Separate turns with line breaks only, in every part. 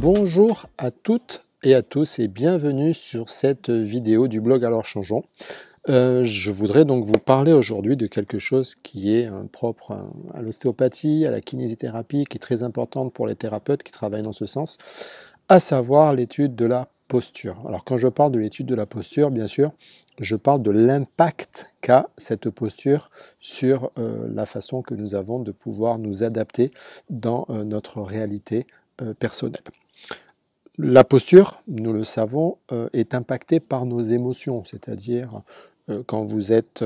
Bonjour à toutes et à tous et bienvenue sur cette vidéo du blog Alors Changeons. Je voudrais donc vous parler aujourd'hui de quelque chose qui est propre à l'ostéopathie, à la kinésithérapie, qui est très importante pour les thérapeutes qui travaillent dans ce sens, à savoir l'étude de la posture. Alors quand je parle de l'étude de la posture, bien sûr, je parle de l'impact qu'a cette posture sur la façon que nous avons de pouvoir nous adapter dans notre réalité personnelle. La posture, nous le savons, est impactée par nos émotions, c'est-à-dire quand vous êtes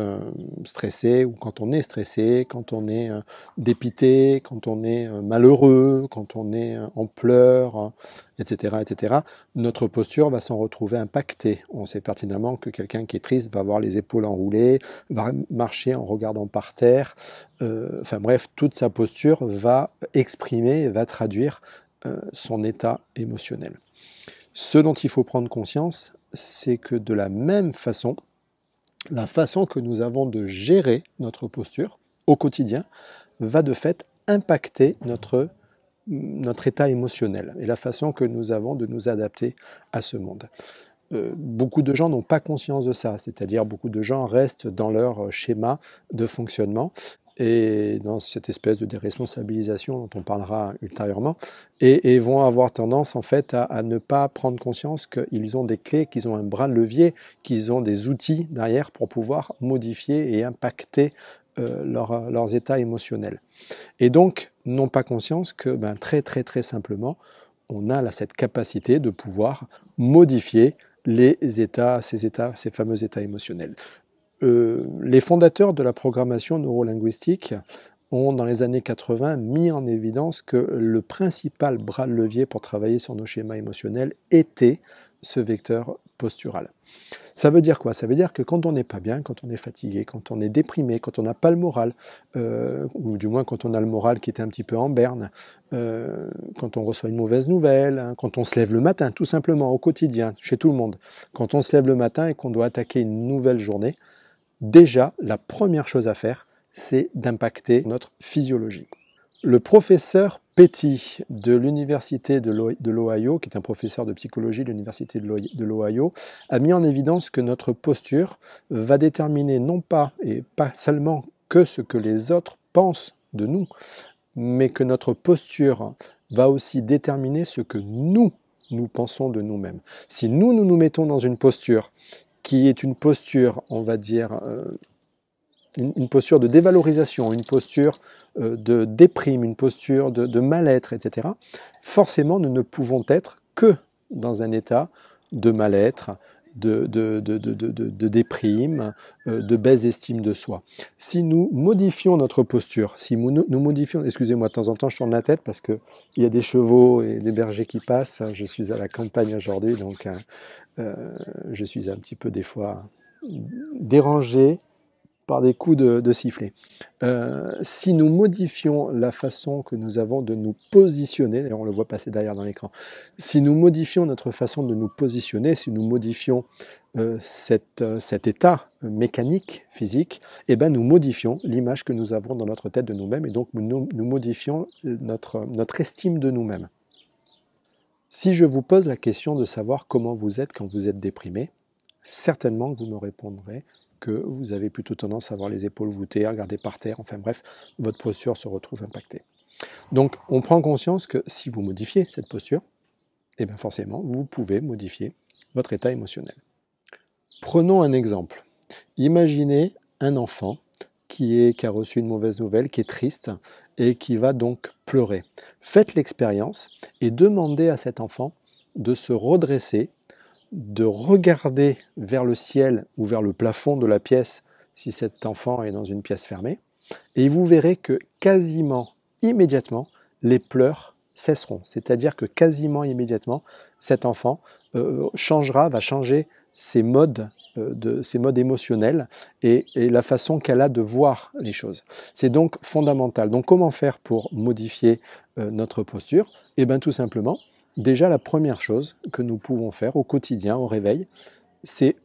stressé ou quand on est stressé, quand on est dépité, quand on est malheureux, quand on est en pleurs, etc., etc., notre posture va s'en retrouver impactée. On sait pertinemment que quelqu'un qui est triste va avoir les épaules enroulées, va marcher en regardant par terre, enfin bref, toute sa posture va exprimer, va traduire son état émotionnel. Ce dont il faut prendre conscience, c'est que de la même façon, la façon que nous avons de gérer notre posture au quotidien va de fait impacter notre état émotionnel et la façon que nous avons de nous adapter à ce monde. Beaucoup de gens n'ont pas conscience de ça, c'est-à-dire beaucoup de gens restent dans leur schéma de fonctionnement et dans cette espèce de déresponsabilisation dont on parlera ultérieurement, et vont avoir tendance en fait à ne pas prendre conscience qu'ils ont des clés, qu'ils ont un bras de levier, qu'ils ont des outils derrière pour pouvoir modifier et impacter leurs états émotionnels. Et donc, n'ont pas conscience que très simplement, on a là cette capacité de pouvoir modifier ces fameux états émotionnels. Les fondateurs de la programmation neurolinguistique ont, dans les années 80, mis en évidence que le principal bras de levier pour travailler sur nos schémas émotionnels était ce vecteur postural. Ça veut dire quoi? Ça veut dire que quand on n'est pas bien, quand on est fatigué, quand on est déprimé, quand on n'a pas le moral, ou du moins quand on a le moral qui est un petit peu en berne, quand on reçoit une mauvaise nouvelle, quand on se lève le matin, tout simplement, au quotidien, chez tout le monde, quand on se lève le matin et qu'on doit attaquer une nouvelle journée, déjà, la première chose à faire, c'est d'impacter notre physiologie. Le professeur Petty de l'université de l'Ohio, qui est un professeur de psychologie de l'université de l'Ohio, a mis en évidence que notre posture va déterminer non pas et pas seulement que ce que les autres pensent de nous, mais que notre posture va aussi déterminer ce que nous pensons de nous-mêmes. Si nous nous mettons dans une posture qui est une posture, on va dire, une posture de dévalorisation, une posture de déprime, une posture de mal-être, etc., forcément, nous ne pouvons être que dans un état de mal-être, de déprime, de baisse estime de soi. Si nous modifions notre posture, si nous modifions, excusez-moi, de temps en temps je tourne la tête parce qu'il y a des chevaux et des bergers qui passent, je suis à la campagne aujourd'hui, donc je suis un petit peu des fois dérangé par des coups de sifflet. Si nous modifions la façon que nous avons de nous positionner, d'ailleurs on le voit passer derrière dans l'écran, si nous modifions notre façon de nous positionner, si nous modifions cet état mécanique, physique, eh ben nous modifions l'image que nous avons dans notre tête de nous-mêmes et donc nous modifions notre estime de nous-mêmes. Si je vous pose la question de savoir comment vous êtes quand vous êtes déprimé, certainement que vous me répondrez que vous avez plutôt tendance à avoir les épaules voûtées, à regarder par terre, enfin bref, votre posture se retrouve impactée. Donc on prend conscience que si vous modifiez cette posture, eh bien forcément, vous pouvez modifier votre état émotionnel. Prenons un exemple. Imaginez un enfant qui a reçu une mauvaise nouvelle, qui est triste et qui va donc pleurer. Faites l'expérience et demandez à cet enfant de se redresser, de regarder vers le ciel ou vers le plafond de la pièce si cet enfant est dans une pièce fermée, et vous verrez que quasiment immédiatement, les pleurs cesseront. C'est-à-dire que quasiment immédiatement, cet enfant va changer ses modes émotionnels et la façon qu'elle a de voir les choses. C'est donc fondamental. Donc comment faire pour modifier notre posture? Eh bien tout simplement, déjà la première chose que nous pouvons faire au quotidien, au réveil, c'est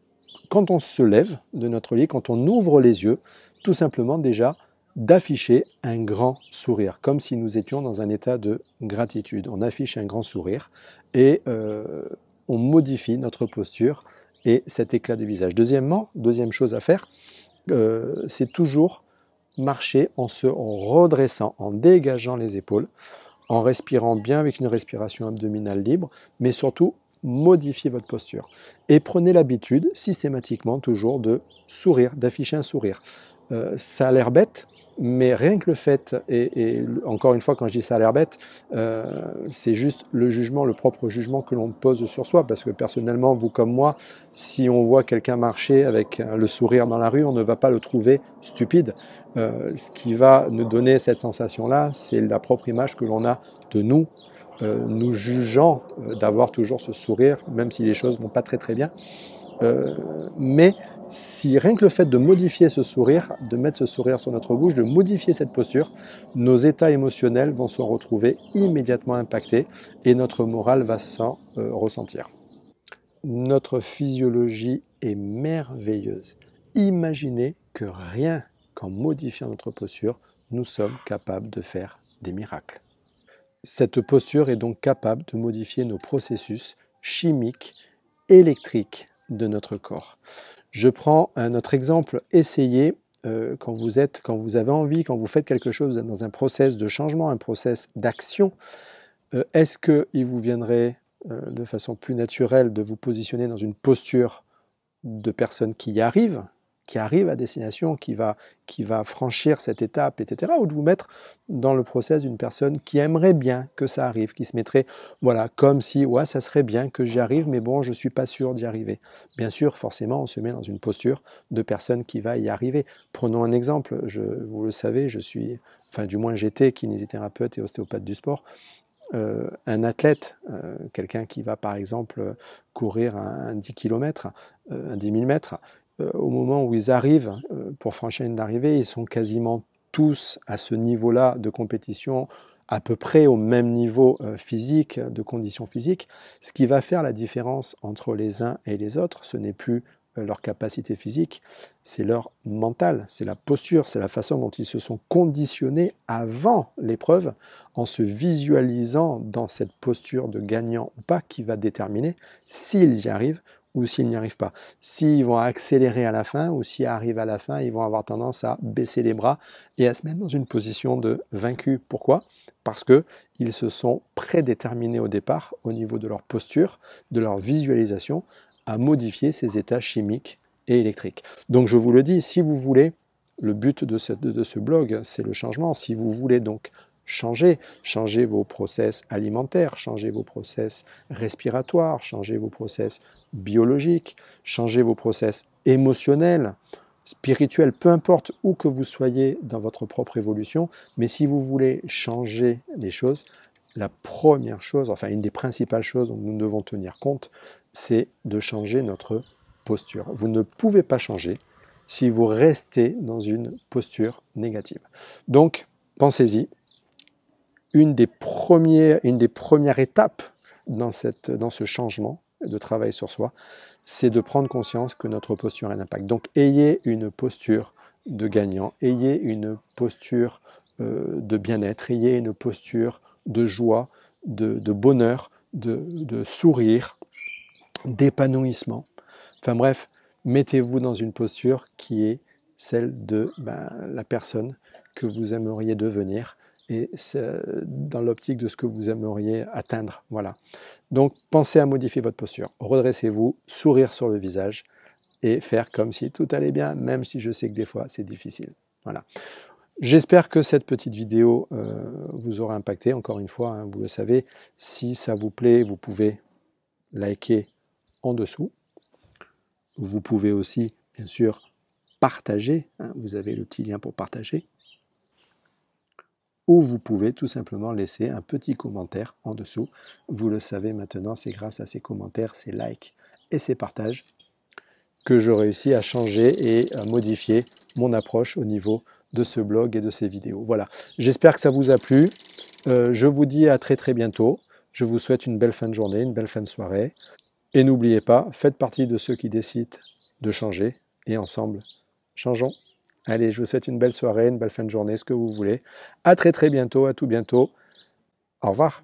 quand on se lève de notre lit, quand on ouvre les yeux, tout simplement déjà d'afficher un grand sourire, comme si nous étions dans un état de gratitude. On affiche un grand sourire et on modifie notre posture et cet éclat de visage. Deuxième chose à faire, c'est toujours marcher en se redressant, en dégageant les épaules, en respirant bien avec une respiration abdominale libre, mais surtout modifiez votre posture. Et prenez l'habitude, systématiquement, toujours de sourire, d'afficher un sourire. Ça a l'air bête, mais rien que le fait, et encore une fois quand je dis ça a l'air bête, c'est juste le jugement, le propre jugement que l'on pose sur soi, parce que personnellement, vous comme moi, si on voit quelqu'un marcher avec le sourire dans la rue, on ne va pas le trouver stupide. Ce qui va nous donner cette sensation-là, c'est la propre image que l'on a de nous, nous jugeant d'avoir toujours ce sourire, même si les choses ne vont pas très très bien. Mais si rien que le fait de modifier ce sourire, de mettre ce sourire sur notre bouche, de modifier cette posture, nos états émotionnels vont se retrouver immédiatement impactés et notre morale va s'en ressentir. Notre physiologie est merveilleuse. Imaginez que rien qu'en modifiant notre posture, nous sommes capables de faire des miracles. Cette posture est donc capable de modifier nos processus chimiques, électriques de notre corps. Je prends un autre exemple, essayez quand vous avez envie, quand vous faites quelque chose, vous êtes dans un process de changement, un process d'action, est-ce qu'il vous viendrait de façon plus naturelle de vous positionner dans une posture de personne qui y arrive, à destination, qui va franchir cette étape, etc., ou de vous mettre dans le process d'une personne qui aimerait bien que ça arrive, qui se mettrait, voilà, comme si, ouais, ça serait bien que j'y arrive, mais bon, je ne suis pas sûr d'y arriver. Bien sûr, forcément, on se met dans une posture de personne qui va y arriver. Prenons un exemple, vous le savez, du moins j'étais kinésithérapeute et ostéopathe du sport. Un athlète, quelqu'un qui va par exemple courir un 10 km, un 10 000 mètres, au moment où ils arrivent pour franchir une arrivée, ils sont quasiment tous à ce niveau-là de compétition, à peu près au même niveau physique, de conditions physiques. Ce qui va faire la différence entre les uns et les autres, ce n'est plus leur capacité physique, c'est leur mental, c'est la posture, c'est la façon dont ils se sont conditionnés avant l'épreuve, en se visualisant dans cette posture de gagnant ou pas, qui va déterminer s'ils y arrivent ou s'ils n'y arrivent pas. S'ils vont accélérer à la fin ou s'ils arrivent à la fin, ils vont avoir tendance à baisser les bras et à se mettre dans une position de vaincu. Pourquoi ? Parce qu'ils se sont prédéterminés au départ, au niveau de leur posture, de leur visualisation, à modifier ces états chimiques et électriques. Donc je vous le dis, si vous voulez, le but de ce blog, c'est le changement. Si vous voulez donc changer vos process alimentaires, changer vos process respiratoires, changer vos process biologiques, changer vos process émotionnels, spirituels, peu importe où que vous soyez dans votre propre évolution, mais si vous voulez changer les choses, la première chose, enfin une des principales choses dont nous devons tenir compte, c'est de changer notre posture. Vous ne pouvez pas changer si vous restez dans une posture négative. Donc, pensez-y. Une des premières étapes dans ce changement de travail sur soi, c'est de prendre conscience que notre posture a un impact. Donc, ayez une posture de gagnant, ayez une posture de bien-être, ayez une posture de joie, de bonheur, de sourire, d'épanouissement. Enfin bref, mettez-vous dans une posture qui est celle de la personne que vous aimeriez devenir et dans l'optique de ce que vous aimeriez atteindre. Voilà. Donc pensez à modifier votre posture. Redressez-vous, sourire sur le visage et faire comme si tout allait bien, même si je sais que des fois c'est difficile. Voilà. J'espère que cette petite vidéo vous aura impacté. Encore une fois, vous le savez, si ça vous plaît, vous pouvez liker en dessous. Vous pouvez aussi, bien sûr, partager. Vous avez le petit lien pour partager. Ou vous pouvez tout simplement laisser un petit commentaire en dessous. Vous le savez maintenant, c'est grâce à ces commentaires, ces likes et ces partages que je réussis à changer et à modifier mon approche au niveau de ce blog et de ces vidéos. Voilà, j'espère que ça vous a plu. Je vous dis à très très bientôt. Je vous souhaite une belle fin de journée, une belle fin de soirée. Et n'oubliez pas, faites partie de ceux qui décident de changer et ensemble, changeons. Allez, je vous souhaite une belle soirée, une belle fin de journée, ce que vous voulez. À très très bientôt, à tout bientôt. Au revoir.